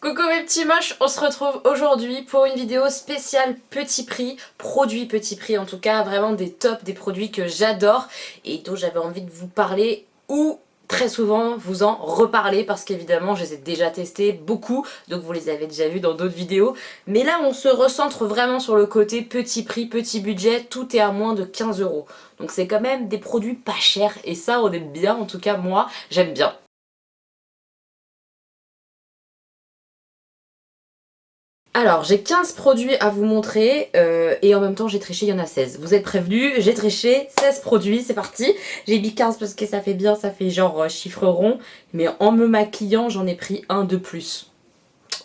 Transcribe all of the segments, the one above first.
Coucou mes petits moches, on se retrouve aujourd'hui pour une vidéo spéciale petit prix, produits petit prix en tout cas, vraiment des tops, des produits que j'adore et dont j'avais envie de vous parler ou très souvent vous en reparler parce qu'évidemment je les ai déjà testés beaucoup, donc vous les avez déjà vus dans d'autres vidéos. Mais là on se recentre vraiment sur le côté petit prix, petit budget, tout est à moins de 15 €. Donc c'est quand même des produits pas chers et ça on aime bien, en tout cas moi j'aime bien. Alors, j'ai 15 produits à vous montrer et en même temps j'ai triché, il y en a 16. Vous êtes prévenus, j'ai triché, 16 produits, c'est parti. J'ai mis 15 parce que ça fait bien, ça fait genre chiffre rond, mais en me maquillant, j'en ai pris un de plus.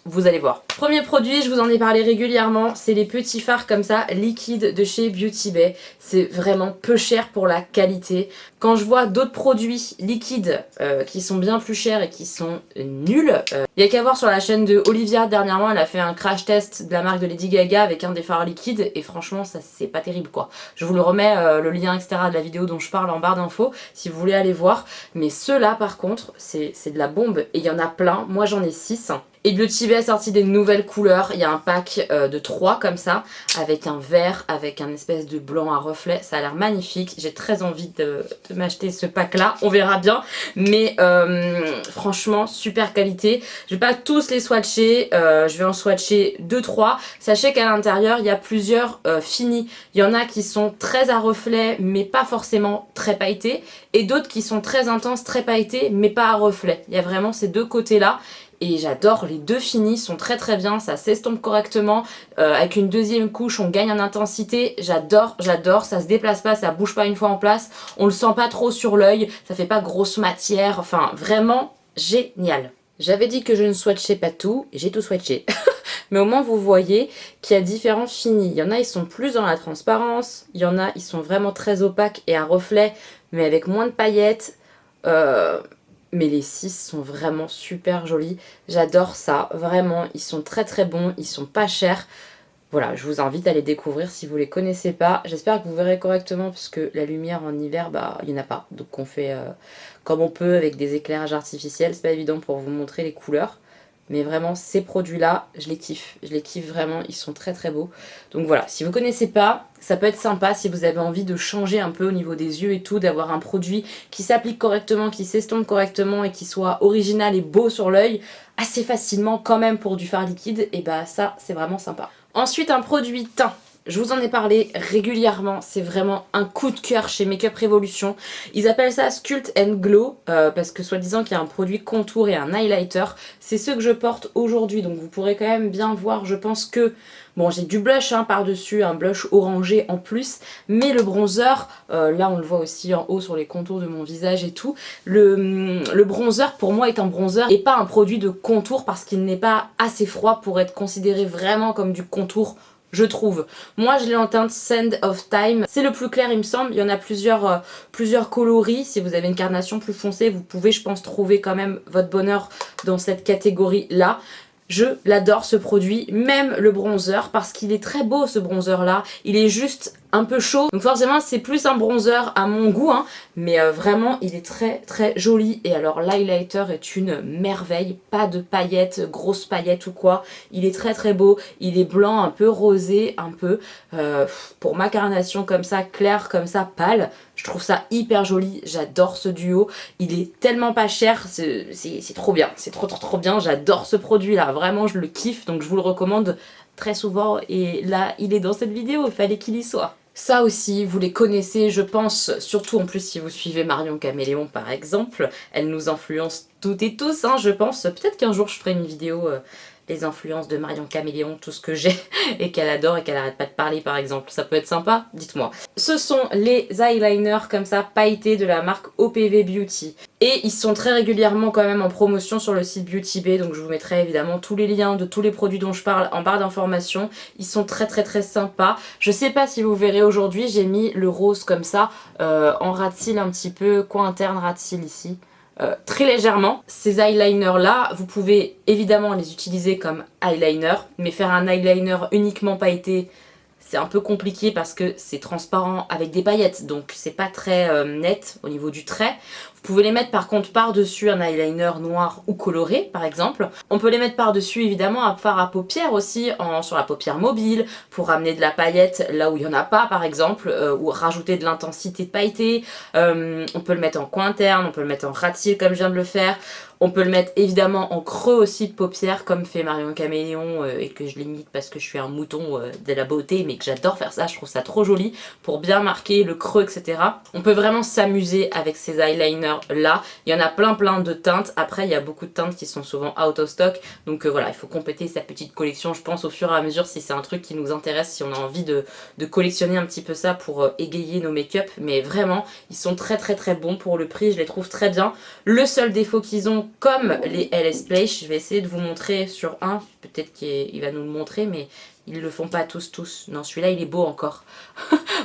Vous allez voir. Premier produit, je vous en ai parlé régulièrement, c'est les petits fards comme ça, liquides de chez Beauty Bay. C'est vraiment peu cher pour la qualité. Quand je vois d'autres produits liquides qui sont bien plus chers et qui sont nuls, il y a qu'à voir sur la chaîne de Olivia, dernièrement elle a fait un crash test de la marque de Lady Gaga avec un des fards liquides et franchement ça c'est pas terrible quoi. Je vous le remets le lien etc de la vidéo dont je parle en barre d'infos si vous voulez aller voir. Mais ceux-là par contre c'est de la bombe et il y en a plein, moi j'en ai 6. Et Beauty Bay a sorti des nouvelles couleurs, il y a un pack de 3 comme ça, avec un vert, avec un espèce de blanc à reflet, ça a l'air magnifique, j'ai très envie de m'acheter ce pack là, on verra bien, mais franchement super qualité. Je vais pas tous les swatcher, je vais en swatcher 2-3, sachez qu'à l'intérieur il y a plusieurs finis, il y en a qui sont très à reflet mais pas forcément très pailletés, et d'autres qui sont très intenses, très pailletés mais pas à reflet, il y a vraiment ces deux côtés là. Et j'adore, les deux finis sont très très bien, ça s'estompe correctement, avec une deuxième couche on gagne en intensité, j'adore, ça se déplace pas, ça bouge pas une fois en place, on le sent pas trop sur l'œil, ça fait pas grosse matière, enfin vraiment génial. J'avais dit que je ne swatchais pas tout, et j'ai tout swatché. Mais au moins vous voyez qu'il y a différents finis, il y en a ils sont plus dans la transparence, il y en a ils sont vraiment très opaques et à reflet, mais avec moins de paillettes. Mais les 6 sont vraiment super jolis. J'adore ça, vraiment. Ils sont très très bons, ils sont pas chers. Voilà, je vous invite à les découvrir si vous les connaissez pas. J'espère que vous verrez correctement parce que la lumière en hiver, bah il n'y en a pas. Donc on fait comme on peut avec des éclairages artificiels. C'est pas évident pour vous montrer les couleurs. Mais vraiment, ces produits-là, je les kiffe vraiment, ils sont très très beaux. Donc voilà, si vous connaissez pas, ça peut être sympa si vous avez envie de changer un peu au niveau des yeux et tout, d'avoir un produit qui s'applique correctement, qui s'estompe correctement et qui soit original et beau sur l'œil, assez facilement quand même pour du fard liquide, et bah ça, c'est vraiment sympa. Ensuite, un produit teint. Je vous en ai parlé régulièrement, c'est vraiment un coup de cœur chez Makeup Revolution. Ils appellent ça Sculpt and Glow parce que soi-disant qu'il y a un produit contour et un highlighter. C'est ce que je porte aujourd'hui, donc vous pourrez quand même bien voir, je pense que... Bon, j'ai du blush hein, par-dessus, un blush orangé en plus, mais le bronzer, là on le voit aussi en haut sur les contours de mon visage et tout, le bronzer pour moi est un bronzer et pas un produit de contour parce qu'il n'est pas assez froid pour être considéré vraiment comme du contour, je trouve. Moi je l'ai en teinte Sand of Time, c'est le plus clair il me semble, il y en a plusieurs coloris, si vous avez une carnation plus foncée vous pouvez je pense trouver quand même votre bonheur dans cette catégorie là. Je l'adore ce produit, même le bronzer parce qu'il est très beau ce bronzer là, il est juste un peu chaud donc forcément c'est plus un bronzer à mon goût hein, mais vraiment il est très très joli. Et alors l'highlighter est une merveille, pas de paillettes, grosses paillettes ou quoi, il est très très beau, il est blanc un peu rosé, un peu pour ma carnation comme ça, claire comme ça, pâle, je trouve ça hyper joli, j'adore ce duo, il est tellement pas cher, c'est trop bien, c'est trop bien, j'adore ce produit là, vraiment je le kiffe donc je vous le recommande très souvent et là il est dans cette vidéo, il fallait qu'il y soit. Ça aussi, vous les connaissez, je pense, surtout en plus si vous suivez Marion Caméléon par exemple, elle nous influence toutes et tous, hein, je pense. Peut-être qu'un jour je ferai une vidéo les influences de Marion Caméléon, tout ce que j'ai et qu'elle adore et qu'elle arrête pas de parler par exemple, ça peut être sympa, dites-moi. Ce sont les eyeliners comme ça pailletés de la marque OPV Beauty et ils sont très régulièrement quand même en promotion sur le site Beauty Bay, donc je vous mettrai évidemment tous les liens de tous les produits dont je parle en barre d'informations. Ils sont très très très sympas. Je sais pas si vous verrez aujourd'hui, j'ai mis le rose comme ça en ras de cils un petit peu, coin interne ras de cils ici. Très légèrement. Ces eyeliners là, vous pouvez évidemment les utiliser comme eyeliner, mais faire un eyeliner uniquement pailleté, c'est un peu compliqué parce que c'est transparent avec des paillettes, donc c'est pas très net au niveau du trait. Vous pouvez les mettre par contre par-dessus un eyeliner noir ou coloré par exemple. On peut les mettre par-dessus évidemment un fard à paupières aussi, sur la paupière mobile, pour ramener de la paillette là où il n'y en a pas par exemple, ou rajouter de l'intensité pailletée. On peut le mettre en coin interne, on peut le mettre en ras de cils comme je viens de le faire. On peut le mettre évidemment en creux aussi de paupières comme fait Marion Caméléon et que je l'imite parce que je suis un mouton de la beauté mais que j'adore faire ça, je trouve ça trop joli pour bien marquer le creux etc. On peut vraiment s'amuser avec ces eyeliners là, il y en a plein de teintes, après il y a beaucoup de teintes qui sont souvent out of stock donc voilà il faut compléter sa petite collection je pense au fur et à mesure si c'est un truc qui nous intéresse, si on a envie de collectionner un petit peu ça pour égayer nos make-up mais vraiment ils sont très bons pour le prix, je les trouve très bien. Le seul défaut qu'ils ont comme les LS Play, je vais essayer de vous montrer sur un, peut-être qu'il va nous le montrer mais ils le font pas tous. Non celui-là il est beau encore.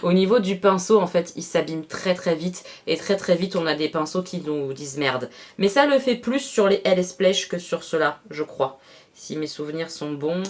Au niveau du pinceau en fait il s'abîme très vite et très vite on a des pinceaux qui nous disent merde. Mais ça le fait plus sur les LS Splash que sur ceux-là je crois. Si mes souvenirs sont bons.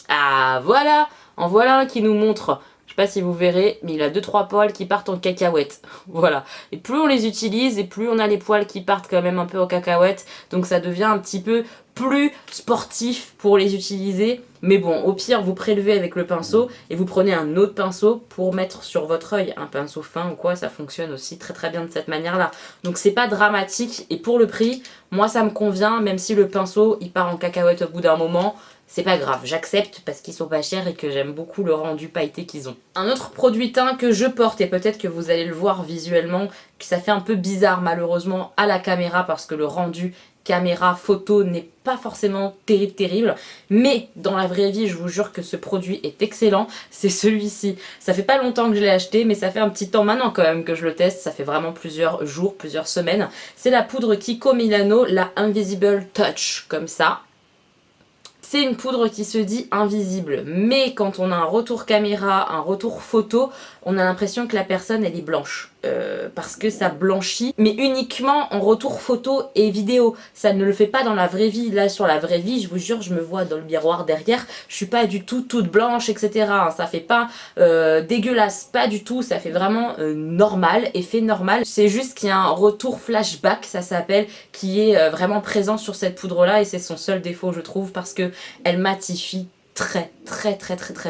Ah voilà, en voilà un qui nous montre. Je sais pas si vous verrez, mais il a 2-3 poils qui partent en cacahuète. Voilà. Et plus on les utilise, et plus on a les poils qui partent quand même un peu en cacahuète. Donc ça devient un petit peu plus sportif pour les utiliser. Mais bon, au pire, vous prélevez avec le pinceau et vous prenez un autre pinceau pour mettre sur votre œil. Un pinceau fin ou quoi, ça fonctionne aussi très bien de cette manière-là. Donc c'est pas dramatique. Et pour le prix, moi ça me convient, même si le pinceau, il part en cacahuète au bout d'un moment. C'est pas grave, j'accepte parce qu'ils sont pas chers et que j'aime beaucoup le rendu pailleté qu'ils ont. Un autre produit teint que je porte, et peut-être que vous allez le voir visuellement, que ça fait un peu bizarre malheureusement à la caméra parce que le rendu caméra photo n'est pas forcément terrible, mais dans la vraie vie je vous jure que ce produit est excellent, c'est celui-ci. Ça fait pas longtemps que je l'ai acheté mais ça fait un petit temps maintenant quand même que je le teste, ça fait vraiment plusieurs jours, plusieurs semaines. C'est la poudre Kiko Milano, la Invisible Touch, comme ça. C'est une poudre qui se dit invisible, mais quand on a un retour caméra, un retour photo, on a l'impression que la personne elle est blanche. Parce que ça blanchit, mais uniquement en retour photo et vidéo. Ça ne le fait pas dans la vraie vie. Là sur la vraie vie, je vous jure, je me vois dans le miroir derrière, je suis pas du tout toute blanche, etc. Ça fait pas dégueulasse, pas du tout, ça fait vraiment normal, effet normal. C'est juste qu'il y a un retour flashback, ça s'appelle, qui est vraiment présent sur cette poudre là et c'est son seul défaut je trouve parce que elle matifie très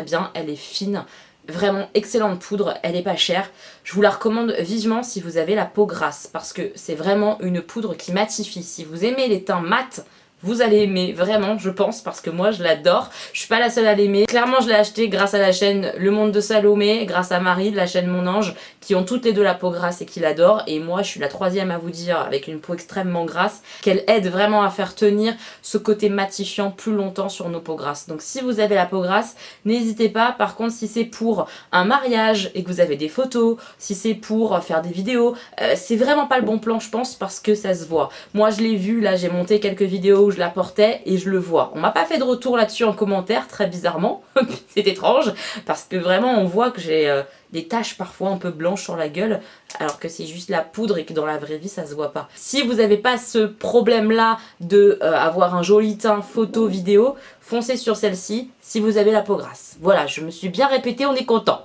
bien, elle est fine. Vraiment excellente poudre, elle est pas chère. Je vous la recommande vivement si vous avez la peau grasse parce que c'est vraiment une poudre qui matifie. Si vous aimez les teints mat, vous allez aimer vraiment je pense parce que moi je l'adore. Je suis pas la seule à l'aimer. Clairement je l'ai acheté grâce à la chaîne Le Monde de Salomé, grâce à Marie de la chaîne Mon Ange qui ont toutes les deux la peau grasse et qui l'adorent. Et moi je suis la troisième à vous dire avec une peau extrêmement grasse qu'elle aide vraiment à faire tenir ce côté matifiant plus longtemps sur nos peaux grasses. Donc si vous avez la peau grasse, n'hésitez pas. Par contre si c'est pour un mariage et que vous avez des photos, si c'est pour faire des vidéos, c'est vraiment pas le bon plan je pense parce que ça se voit. Moi je l'ai vu là, j'ai monté quelques vidéos où je la portais et je le vois. On m'a pas fait de retour là-dessus en commentaire, très bizarrement. C'est étrange parce que vraiment on voit que j'ai des taches parfois un peu blanches sur la gueule alors que c'est juste la poudre et que dans la vraie vie ça se voit pas. Si vous n'avez pas ce problème là de avoir un joli teint photo vidéo, foncez sur celle-ci si vous avez la peau grasse. Voilà, je me suis bien répétée, on est content.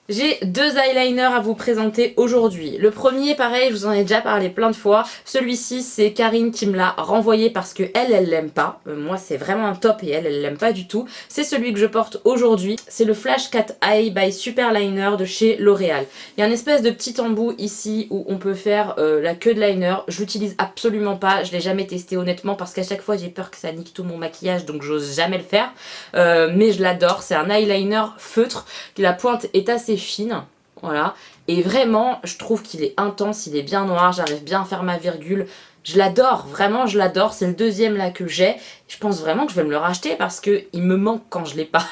J'ai deux eyeliners à vous présenter aujourd'hui. Le premier, pareil, je vous en ai déjà parlé plein de fois. Celui-ci, c'est Karine qui me l'a renvoyé parce que elle l'aime pas. Moi, c'est vraiment un top et elle l'aime pas du tout. C'est celui que je porte aujourd'hui. C'est le Flash Cat Eye by Superliner de chez L'Oréal. Il y a une espèce de petit embout ici où on peut faire la queue de liner. Je l'utilise absolument pas. Je l'ai jamais testé honnêtement parce qu'à chaque fois, j'ai peur que ça nique tout mon maquillage donc j'ose jamais le faire. Mais je l'adore. C'est un eyeliner feutre. La pointe est assez fine, voilà, et vraiment je trouve qu'il est intense, il est bien noir, j'arrive bien à faire ma virgule, je l'adore, vraiment je l'adore, c'est le deuxième là que j'ai, je pense vraiment que je vais me le racheter parce que il me manque quand je l'ai pas.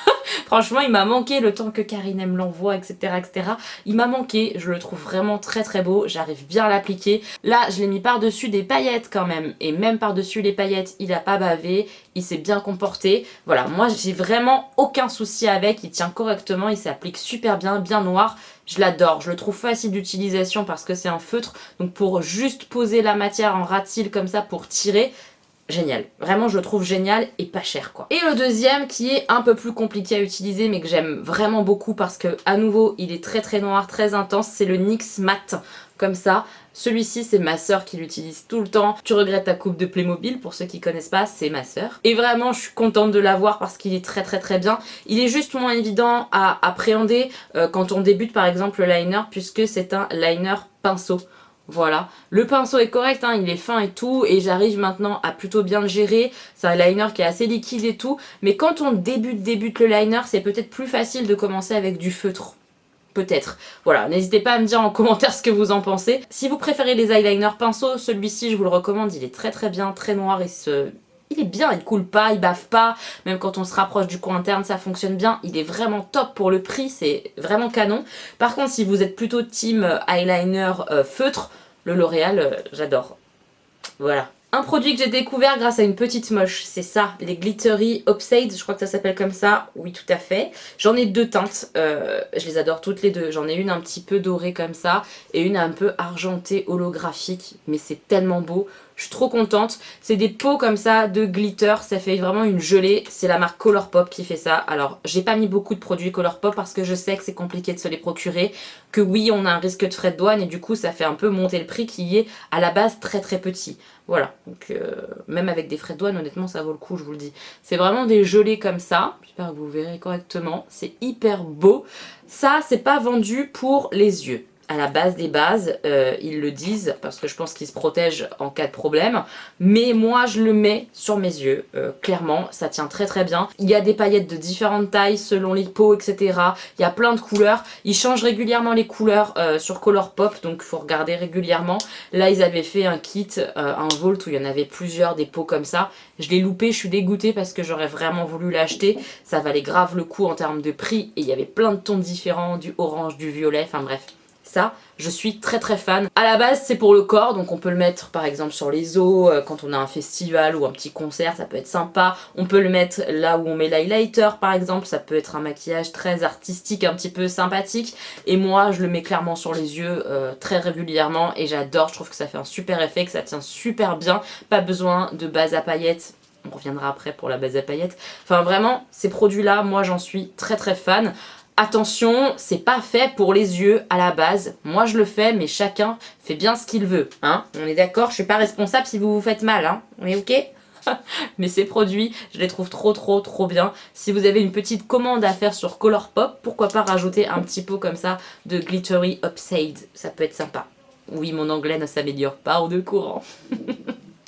Franchement il m'a manqué le temps que Karine me l'envoie etc, il m'a manqué, je le trouve vraiment très beau, j'arrive bien à l'appliquer. Là je l'ai mis par dessus des paillettes quand même et même par dessus les paillettes il a pas bavé, il s'est bien comporté, voilà, moi j'ai vraiment aucun souci avec, il tient correctement, il s'applique super bien, bien noir. Je l'adore, je le trouve facile d'utilisation parce que c'est un feutre, donc pour juste poser la matière en ras de cils comme ça pour tirer, génial. Vraiment je le trouve génial et pas cher quoi. Et le deuxième qui est un peu plus compliqué à utiliser mais que j'aime vraiment beaucoup parce que à nouveau il est très noir, très intense, c'est le NYX Matte. comme ça. Celui-ci, c'est ma sœur qui l'utilise tout le temps. Tu regrettes ta coupe de Playmobil, pour ceux qui connaissent pas, c'est ma sœur. Et vraiment, je suis contente de l'avoir parce qu'il est très bien. Il est juste moins évident à appréhender quand on débute par exemple le liner, puisque c'est un liner pinceau. Voilà, le pinceau est correct, hein, il est fin et tout, et j'arrive maintenant à plutôt bien le gérer. C'est un liner qui est assez liquide et tout, mais quand on débute le liner, c'est peut-être plus facile de commencer avec du feutre. Peut-être. Voilà, n'hésitez pas à me dire en commentaire ce que vous en pensez. Si vous préférez les eyeliners pinceaux, celui-ci je vous le recommande, il est très bien, très noir, il est bien, il coule pas, il baffe pas, même quand on se rapproche du coin interne ça fonctionne bien, il est vraiment top pour le prix, c'est vraiment canon. Par contre si vous êtes plutôt team eyeliner feutre, le L'Oréal j'adore. Voilà. Un produit que j'ai découvert grâce à une petite moche, c'est ça, les Glittery Upside, je crois que ça s'appelle comme ça, oui tout à fait. J'en ai deux teintes, je les adore toutes les deux, j'en ai une un petit peu dorée comme ça, et une un peu argentée holographique, mais c'est tellement beau. Je suis trop contente, c'est des pots comme ça de glitter, ça fait vraiment une gelée, c'est la marque Colourpop qui fait ça. Alors j'ai pas mis beaucoup de produits Colourpop parce que je sais que c'est compliqué de se les procurer, que oui on a un risque de frais de douane et du coup ça fait un peu monter le prix qui est à la base très petit. Voilà, donc même avec des frais de douane honnêtement ça vaut le coup je vous le dis. C'est vraiment des gelées comme ça, j'espère que vous verrez correctement, c'est hyper beau. Ça c'est pas vendu pour les yeux. À la base des bases, ils le disent parce que je pense qu'ils se protègent en cas de problème, mais moi je le mets sur mes yeux, clairement ça tient très bien. Il y a des paillettes de différentes tailles selon les peaux etc, il y a plein de couleurs, ils changent régulièrement les couleurs sur Colourpop donc il faut regarder régulièrement. Là ils avaient fait un kit, un vault où il y en avait plusieurs des pots comme ça, je l'ai loupé, je suis dégoûtée parce que j'aurais vraiment voulu l'acheter, ça valait grave le coup en termes de prix et il y avait plein de tons différents, du orange, du violet, enfin bref. Ça, je suis très fan. À la base, c'est pour le corps, donc on peut le mettre par exemple sur les os, quand on a un festival ou un petit concert, ça peut être sympa. On peut le mettre là où on met l'highlighter par exemple, ça peut être un maquillage très artistique, un petit peu sympathique. Et moi, je le mets clairement sur les yeux très régulièrement et j'adore, je trouve que ça fait un super effet, que ça tient super bien. Pas besoin de base à paillettes. On reviendra après pour la base à paillettes. Enfin vraiment, ces produits-là, moi j'en suis très fan. Attention, c'est pas fait pour les yeux à la base. Moi je le fais, mais chacun fait bien ce qu'il veut. Hein, on est d'accord, je suis pas responsable si vous vous faites mal. Hein, on est ok? Mais ces produits, je les trouve trop bien. Si vous avez une petite commande à faire sur Colourpop, pourquoi pas rajouter un petit pot comme ça de Glittery Upside. Ça peut être sympa. Oui, mon anglais ne s'améliore pas en deux courants.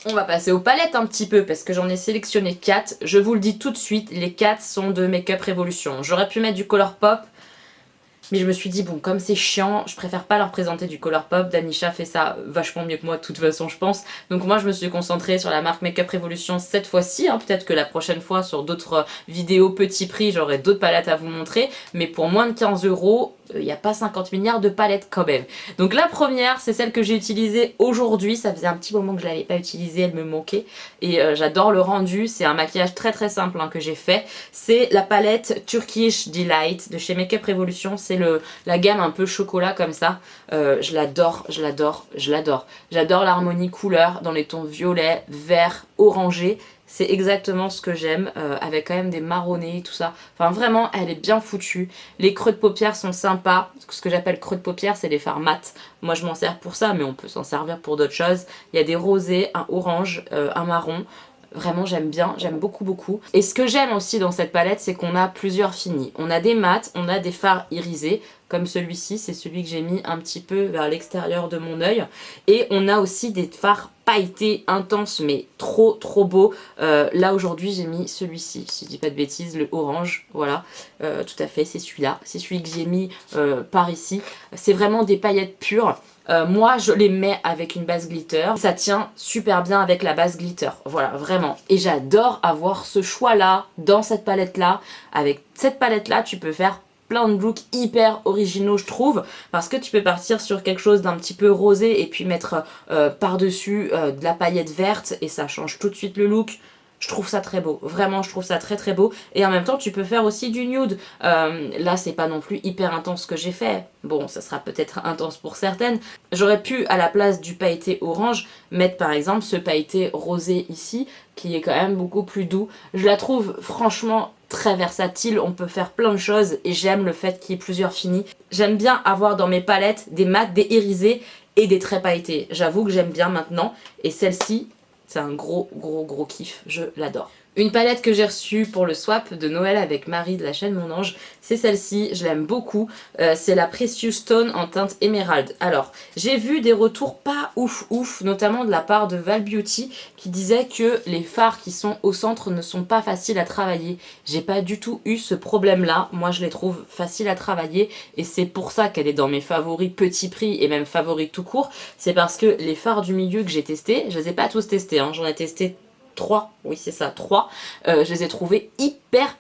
On va passer aux palettes un petit peu parce que j'en ai sélectionné 4. Je vous le dis tout de suite, les 4 sont de Make Up Revolution. J'aurais pu mettre du Colourpop, mais je me suis dit bon comme c'est chiant, je préfère pas leur présenter du Colourpop. Danisha fait ça vachement mieux que moi de toute façon je pense. Donc moi je me suis concentrée sur la marque Make Up Revolution cette fois-ci. Hein. Peut-être que la prochaine fois sur d'autres vidéos petit prix j'aurai d'autres palettes à vous montrer. Mais pour moins de 15 €, il n'y a pas 50 milliards de palettes quand même. Donc la première, c'est celle que j'ai utilisée aujourd'hui. Ça faisait un petit moment que je ne l'avais pas utilisée, elle me manquait. Et j'adore le rendu. C'est un maquillage très simple hein, que j'ai fait. C'est la palette Turkish Delight de chez Make Up Revolution. C'est la gamme un peu chocolat comme ça. Je l'adore. J'adore l'harmonie couleur dans les tons violet, vert, orangé. C'est exactement ce que j'aime, avec quand même des marronnés, tout ça. Enfin vraiment, elle est bien foutue. Les creux de paupières sont sympas. Ce que j'appelle creux de paupières, c'est les fards mat. Moi je m'en sers pour ça, mais on peut s'en servir pour d'autres choses. Il y a des rosés, un orange, un marron. Vraiment j'aime bien, j'aime beaucoup. Et ce que j'aime aussi dans cette palette, c'est qu'on a plusieurs finis. On a des mats, on a des fards irisés, comme celui-ci, c'est celui que j'ai mis un petit peu vers l'extérieur de mon œil. Et on a aussi des fards pailletés intenses, mais trop beaux. Là aujourd'hui j'ai mis celui-ci, si je dis pas de bêtises, le orange, voilà. Tout à fait, c'est celui-là. C'est celui que j'ai mis par ici. C'est vraiment des paillettes pures. Moi je les mets avec une base glitter, ça tient super bien avec la base glitter, voilà vraiment. Et j'adore avoir ce choix là, dans cette palette là. Avec cette palette là tu peux faire plein de looks hyper originaux je trouve, parce que tu peux partir sur quelque chose d'un petit peu rosé et puis mettre par dessus de la paillette verte et ça change tout de suite le look. Je trouve ça très beau, vraiment je trouve ça très beau. Et en même temps tu peux faire aussi du nude. Là c'est pas non plus hyper intense ce que j'ai fait. Bon ça sera peut-être intense pour certaines. J'aurais pu à la place du pailleté orange mettre par exemple ce pailleté rosé ici qui est quand même beaucoup plus doux. Je la trouve franchement très versatile, on peut faire plein de choses et j'aime le fait qu'il y ait plusieurs finis. J'aime bien avoir dans mes palettes des mats, des irisés et des traits pailletés. J'avoue que j'aime bien maintenant et celle-ci, c'est un gros kiff, je l'adore. Une palette que j'ai reçue pour le swap de Noël avec Marie de la chaîne Mon Ange, c'est celle-ci, je l'aime beaucoup. C'est la Precious Stone en teinte émeraude. Alors, j'ai vu des retours pas ouf, notamment de la part de Val Beauty qui disait que les fards qui sont au centre ne sont pas faciles à travailler. J'ai pas du tout eu ce problème-là. Moi, je les trouve faciles à travailler et c'est pour ça qu'elle est dans mes favoris petit prix et même favoris tout court. C'est parce que les fards du milieu que j'ai testés, je les ai pas tous testés, hein. J'en ai testé 3, oui c'est ça, 3, je les ai trouvés hyper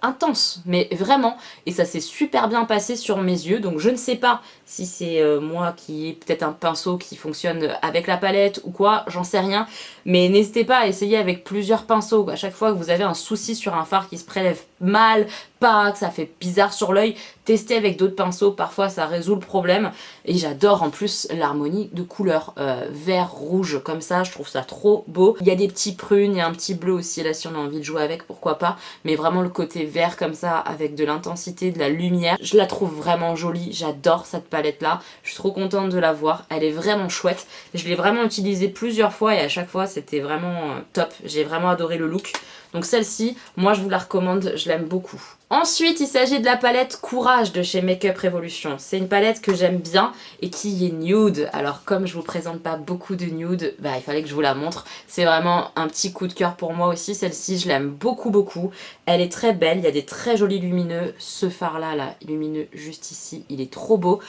intenses, mais vraiment, et ça s'est super bien passé sur mes yeux, donc je ne sais pas si c'est moi qui ai peut-être un pinceau qui fonctionne avec la palette ou quoi, j'en sais rien, mais n'hésitez pas à essayer avec plusieurs pinceaux, à chaque fois que vous avez un souci sur un fard qui se prélève mal, pas, que ça fait bizarre sur l'œil, testez avec d'autres pinceaux, parfois ça résout le problème, et j'adore en plus l'harmonie de couleurs, vert, rouge, comme ça, je trouve ça trop beau. Il y a des petits prunes, il y a un petit bleu aussi, là si on a envie de jouer avec, pourquoi pas, mais vraiment le côté vert comme ça, avec de l'intensité, de la lumière, je la trouve vraiment jolie, j'adore cette palette là, je suis trop contente de la voir, elle est vraiment chouette, je l'ai vraiment utilisée plusieurs fois et à chaque fois c'était vraiment top, j'ai vraiment adoré le look. Donc celle-ci, moi je vous la recommande, je l'aime beaucoup. Ensuite, il s'agit de la palette Courage de chez Makeup Revolution. C'est une palette que j'aime bien et qui est nude. Alors comme je vous présente pas beaucoup de nude, bah il fallait que je vous la montre. C'est vraiment un petit coup de cœur pour moi aussi. Celle-ci, je l'aime beaucoup. Elle est très belle, il y a des très jolis lumineux. Ce fard là, lumineux juste ici, il est trop beau.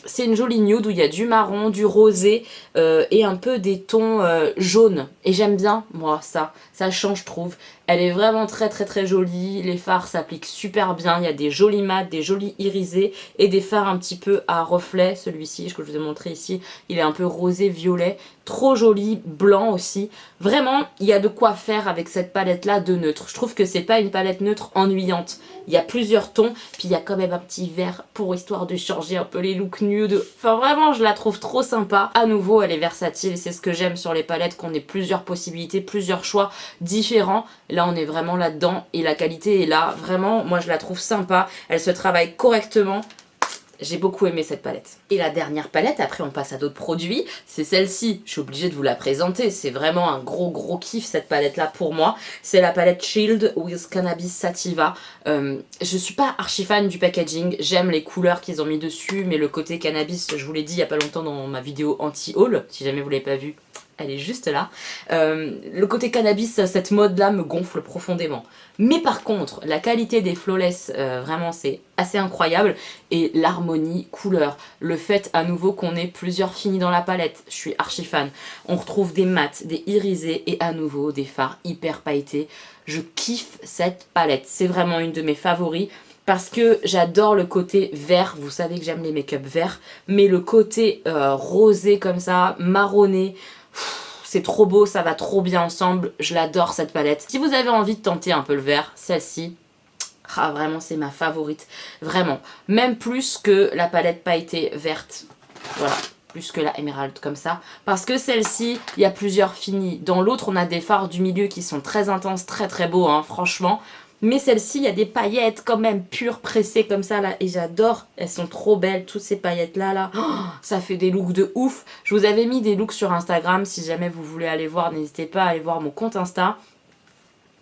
C'est une jolie nude où il y a du marron, du rosé et un peu des tons jaunes. Et j'aime bien, moi, ça change, je trouve. Elle est vraiment très jolie, les fards s'appliquent super bien, il y a des jolis mats, des jolis irisés et des fards un petit peu à reflet. Celui-ci, que je vous ai montré ici, il est un peu rosé violet, trop joli, blanc aussi. Vraiment, il y a de quoi faire avec cette palette là de neutre. Je trouve que c'est pas une palette neutre ennuyante. Il y a plusieurs tons, puis il y a quand même un petit vert pour histoire de changer un peu les looks nude. Enfin vraiment, je la trouve trop sympa. À nouveau, elle est versatile et c'est ce que j'aime sur les palettes, qu'on ait plusieurs possibilités, plusieurs choix différents. Là, on est vraiment là-dedans et la qualité est là. Vraiment, moi je la trouve sympa. Elle se travaille correctement. J'ai beaucoup aimé cette palette. Et la dernière palette, après on passe à d'autres produits, c'est celle-ci. Je suis obligée de vous la présenter, c'est vraiment un gros kiff cette palette-là pour moi. C'est la palette Shield with Cannabis Sativa. Je suis pas archi fan du packaging, j'aime les couleurs qu'ils ont mis dessus, mais le côté cannabis, je vous l'ai dit il y a pas longtemps dans ma vidéo anti-haul, si jamais vous l'avez pas vu. Elle est juste là. Le côté cannabis, cette mode-là me gonfle profondément. Mais par contre, la qualité des flawless, vraiment c'est assez incroyable. Et l'harmonie, couleur, le fait à nouveau qu'on ait plusieurs finis dans la palette, je suis archi fan. On retrouve des mats, des irisés et à nouveau des fards hyper pailletés. Je kiffe cette palette, c'est vraiment une de mes favoris. Parce que j'adore le côté vert, vous savez que j'aime les make-up verts, mais le côté rosé comme ça, marronné, c'est trop beau, ça va trop bien ensemble, je l'adore cette palette. Si vous avez envie de tenter un peu le vert, celle-ci, ah vraiment c'est ma favorite, vraiment. Même plus que la palette pailletée verte, voilà, plus que la émeraude comme ça. Parce que celle-ci, il y a plusieurs finis. Dans l'autre, on a des fards du milieu qui sont très intenses, très beaux, hein, franchement. Mais celle-ci, il y a des paillettes quand même pures, pressées comme ça là. Et j'adore, elles sont trop belles, toutes ces paillettes là. Oh, ça fait des looks de ouf. Je vous avais mis des looks sur Instagram. Si jamais vous voulez aller voir, n'hésitez pas à aller voir mon compte Insta.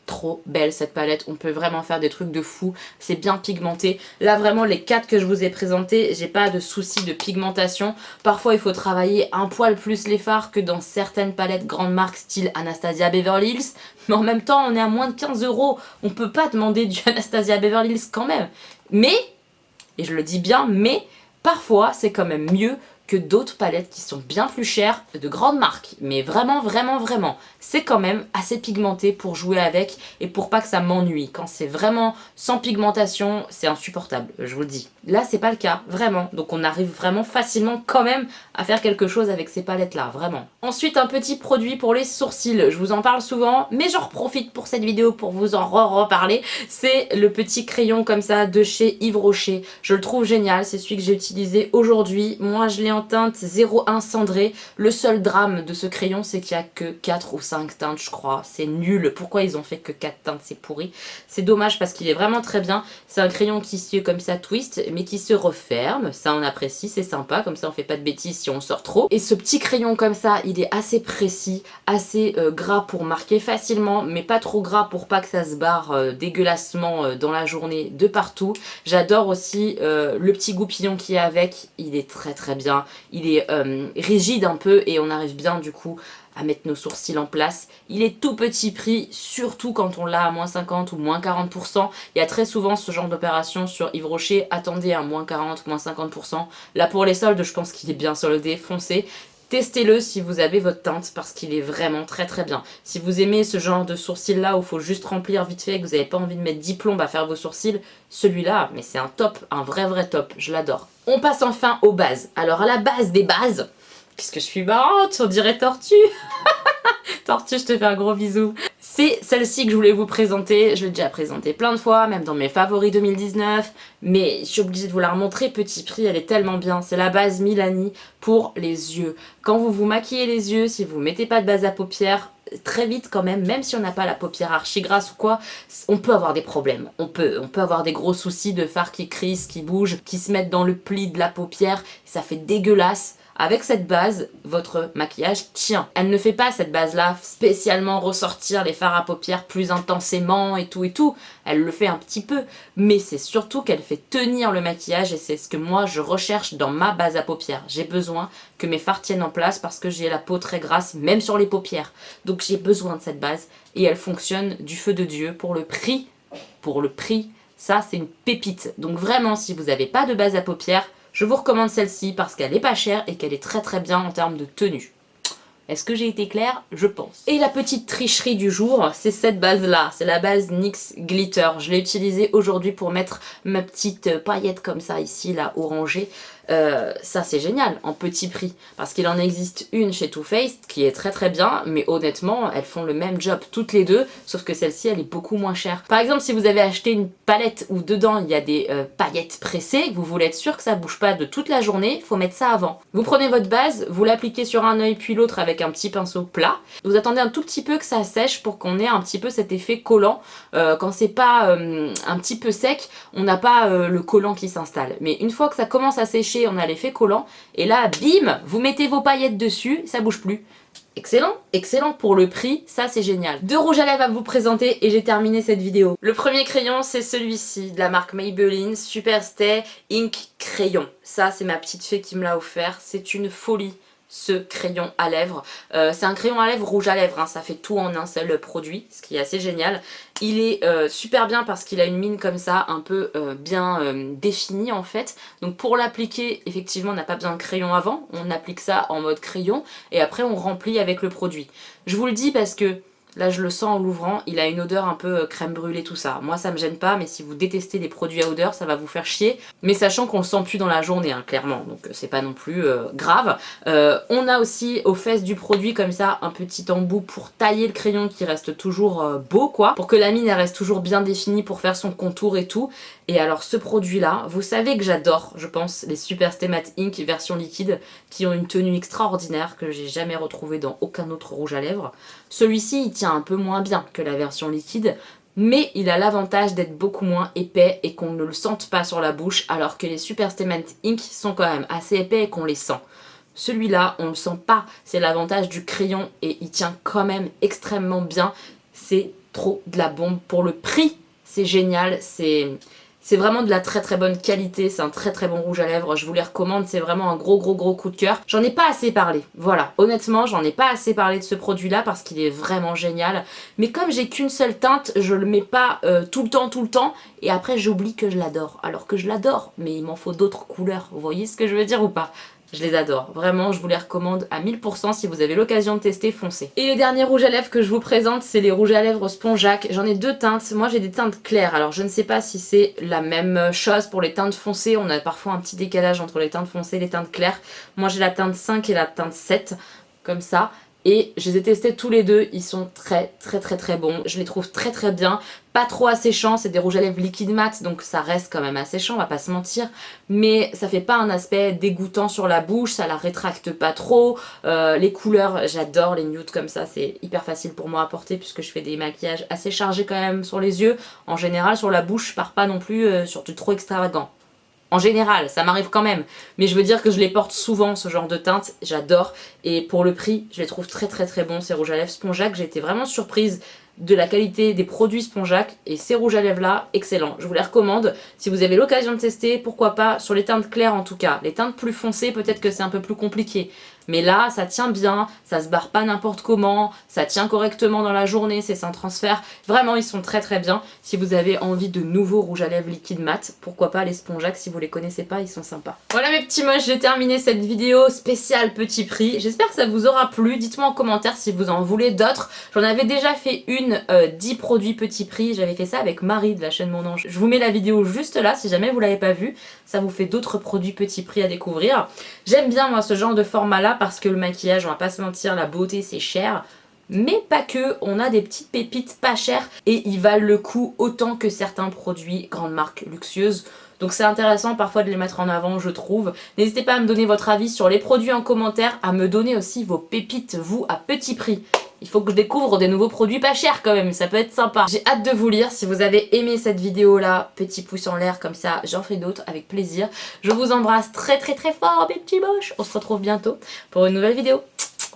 Trop belle cette palette, on peut vraiment faire des trucs de fou, c'est bien pigmenté. Là vraiment les 4 que je vous ai présentés, j'ai pas de souci de pigmentation. Parfois il faut travailler un poil plus les fards que dans certaines palettes grandes marques style Anastasia Beverly Hills. Mais en même temps on est à moins de 15 €, on peut pas demander du Anastasia Beverly Hills quand même. Mais, et je le dis bien, mais parfois c'est quand même mieux que d'autres palettes qui sont bien plus chères de grandes marques. Mais vraiment, c'est quand même assez pigmenté pour jouer avec et pour pas que ça m'ennuie. Quand c'est vraiment sans pigmentation, c'est insupportable, je vous le dis. Là, c'est pas le cas, vraiment. Donc on arrive vraiment facilement quand même à faire quelque chose avec ces palettes-là, vraiment. Ensuite, un petit produit pour les sourcils. Je vous en parle souvent, mais j'en profite pour cette vidéo pour vous en reparler. C'est le petit crayon comme ça de chez Yves Rocher. Je le trouve génial, c'est celui que j'ai utilisé aujourd'hui. Moi, je l'ai en teinte 01 cendré. Le seul drame de ce crayon, c'est qu'il n'y a que 4 ou 5 teintes, je crois. C'est nul. Pourquoi ils ont fait que 4 teintes? C'est pourri. C'est dommage parce qu'il est vraiment très bien. C'est un crayon qui se comme ça twist, mais qui se referme. Ça, on apprécie, c'est sympa. Comme ça, on fait pas de bêtises si on sort trop. Et ce petit crayon comme ça, il est assez précis, assez gras pour marquer facilement, mais pas trop gras pour pas que ça se barre dégueulassement dans la journée de partout. J'adore aussi le petit goupillon qui est avec. Il est très très bien. Il est rigide un peu et on arrive bien du coup à mettre nos sourcils en place. Il est tout petit prix, surtout quand on l'a à moins 50 ou moins 40%. Il y a très souvent ce genre d'opération sur Yves Rocher. Attendez à moins 40, moins 50%. Là pour les soldes, je pense qu'il est bien soldé, foncez. Testez-le si vous avez votre teinte parce qu'il est vraiment très très bien. Si vous aimez ce genre de sourcils là où il faut juste remplir vite fait et que vous n'avez pas envie de mettre 10 plombes à faire vos sourcils, celui-là, mais c'est un top, un vrai top, je l'adore. On passe enfin aux bases. Alors à la base des bases, puisque je suis marrante, on dirait Tortue. Tortue, je te fais un gros bisou. C'est celle-ci que je voulais vous présenter. Je l'ai déjà présentée plein de fois, même dans mes favoris 2019. Mais je suis obligée de vous la remontrer. Petit prix, elle est tellement bien. C'est la base Milani pour les yeux. Quand vous vous maquillez les yeux, si vous mettez pas de base à paupières, très vite quand même si on n'a pas la paupière archi grasse ou quoi, on peut avoir des problèmes. On peut avoir des gros soucis de fard qui crissent, qui bougent, qui se mettent dans le pli de la paupière. Ça fait dégueulasse. Avec cette base, votre maquillage tient. Elle ne fait pas cette base-là spécialement ressortir les fards à paupières plus intensément et tout. Elle le fait un petit peu, mais c'est surtout qu'elle fait tenir le maquillage et c'est ce que moi je recherche dans ma base à paupières. J'ai besoin que mes fards tiennent en place parce que j'ai la peau très grasse, même sur les paupières. Donc j'ai besoin de cette base et elle fonctionne du feu de Dieu pour le prix. Ça c'est une pépite. Donc vraiment, si vous n'avez pas de base à paupières, je vous recommande celle-ci parce qu'elle est pas chère et qu'elle est très très bien en termes de tenue. Est-ce que j'ai été claire? Je pense. Et la petite tricherie du jour, c'est cette base-là. C'est la base NYX Glitter. Je l'ai utilisée aujourd'hui pour mettre ma petite paillette comme ça ici, là, orangée. Ça c'est génial, en petit prix. Parce qu'il en existe une chez Too Faced qui est très très bien, mais honnêtement, elles font le même job toutes les deux, sauf que celle-ci, elle est beaucoup moins chère. Par exemple, si vous avez acheté une palette où dedans il y a des paillettes pressées, vous voulez être sûr que ça bouge pas de toute la journée, faut mettre ça avant. Vous prenez votre base, vous l'appliquez sur un œil puis l'autre avec un petit pinceau plat. Vous attendez un tout petit peu que ça sèche pour qu'on ait un petit peu cet effet collant. Quand c'est pas un petit peu sec, on n'a pas le collant qui s'installe. Mais une fois que ça commence à sécher, on a l'effet collant et là bim, vous mettez vos paillettes dessus, ça bouge plus. Excellent, excellent pour le prix, ça c'est génial. 2 rouges à lèvres à vous présenter et j'ai terminé cette vidéo. Le premier crayon c'est celui-ci de la marque Maybelline Super Stay Ink Crayon. Ça c'est ma petite fée qui me l'a offert, c'est une folie. Ce crayon à lèvres. C'est un crayon à lèvres rouge à lèvres, hein. Ça fait tout en un seul produit, ce qui est assez génial. Il est super bien parce qu'il a une mine comme ça, un peu bien définie en fait. Donc pour l'appliquer, effectivement, on n'a pas besoin de crayon avant. On applique ça en mode crayon et après on remplit avec le produit. Je vous le dis parce que là je le sens en l'ouvrant, il a une odeur un peu crème brûlée tout ça. Moi ça me gêne pas, mais si vous détestez les produits à odeur, ça va vous faire chier. Mais sachant qu'on le sent plus dans la journée, hein, clairement, donc c'est pas non plus grave. On a aussi aux fesses du produit comme ça un petit embout pour tailler le crayon qui reste toujours beau quoi. Pour que la mine elle reste toujours bien définie pour faire son contour et tout. Et alors ce produit là, vous savez que j'adore, je pense, les Super Stay Matte Ink version liquide qui ont une tenue extraordinaire que j'ai jamais retrouvée dans aucun autre rouge à lèvres. Celui-ci il tient un peu moins bien que la version liquide, mais il a l'avantage d'être beaucoup moins épais et qu'on ne le sente pas sur la bouche, alors que les Super Stay Matte Ink sont quand même assez épais et qu'on les sent. Celui-là, on ne le sent pas, c'est l'avantage du crayon et il tient quand même extrêmement bien. C'est trop de la bombe pour le prix, c'est génial, c'est vraiment de la très très bonne qualité, c'est un très très bon rouge à lèvres, je vous les recommande, c'est vraiment un gros coup de cœur. J'en ai pas assez parlé, voilà, honnêtement j'en ai pas assez parlé de ce produit là parce qu'il est vraiment génial. Mais comme j'ai qu'une seule teinte, je le mets pas tout le temps et après j'oublie que je l'adore. Alors que je l'adore, mais il m'en faut d'autres couleurs, vous voyez ce que je veux dire ou pas? Je les adore, vraiment je vous les recommande à 1000%, si vous avez l'occasion de tester, foncez. Et le dernier rouge à lèvres que je vous présente, c'est les rouges à lèvres Spongeac. J'en ai 2 teintes, moi j'ai des teintes claires, alors je ne sais pas si c'est la même chose pour les teintes foncées, on a parfois un petit décalage entre les teintes foncées et les teintes claires. Moi j'ai la teinte 5 et la teinte 7, comme ça. et je les ai testés tous les deux, ils sont très bons, je les trouve très bien, pas trop asséchants, c'est des rouges à lèvres liquide mat donc ça reste quand même asséchant, on va pas se mentir, mais ça fait pas un aspect dégoûtant sur la bouche, ça la rétracte pas trop, les couleurs j'adore les nudes comme ça, c'est hyper facile pour moi à porter puisque je fais des maquillages assez chargés quand même sur les yeux, en général sur la bouche je pars pas non plus sur du trop extravagant. En général, ça m'arrive quand même, mais je veux dire que je les porte souvent ce genre de teinte, j'adore, et pour le prix, je les trouve très bons ces rouges à lèvres Spongeac, j'ai été vraiment surprise de la qualité des produits Spongeac, et ces rouges à lèvres là, excellents, je vous les recommande, si vous avez l'occasion de tester, pourquoi pas, sur les teintes claires en tout cas, les teintes plus foncées peut-être que c'est un peu plus compliqué, mais là ça tient bien, ça se barre pas n'importe comment, ça tient correctement dans la journée, c'est sans transfert, vraiment ils sont très bien, si vous avez envie de nouveaux rouges à lèvres liquide mat, pourquoi pas les Spongeac, si vous les connaissez pas, ils sont sympas. Voilà mes petits moches, j'ai terminé cette vidéo spéciale petit prix, j'espère que ça vous aura plu, dites-moi en commentaire si vous en voulez d'autres, j'en avais déjà fait une 10 produits petit prix, j'avais fait ça avec Marie de la chaîne Mon Ange, je vous mets la vidéo juste là si jamais vous l'avez pas vue, ça vous fait d'autres produits petit prix à découvrir. J'aime bien moi ce genre de format là parce que le maquillage, on va pas se mentir, la beauté c'est cher, mais pas que, on a des petites pépites pas chères et ils valent le coup autant que certains produits grandes marques luxueuses. Donc c'est intéressant parfois de les mettre en avant, je trouve. N'hésitez pas à me donner votre avis sur les produits en commentaire, à me donner aussi vos pépites, vous, à petit prix. Il faut que je découvre des nouveaux produits pas chers quand même, ça peut être sympa. J'ai hâte de vous lire, si vous avez aimé cette vidéo là, petit pouce en l'air comme ça, j'en ferai d'autres avec plaisir. Je vous embrasse très fort mes petits moches, on se retrouve bientôt pour une nouvelle vidéo.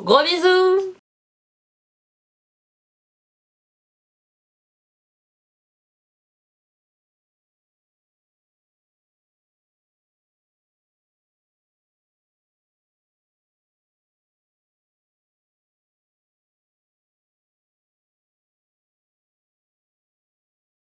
Gros bisous!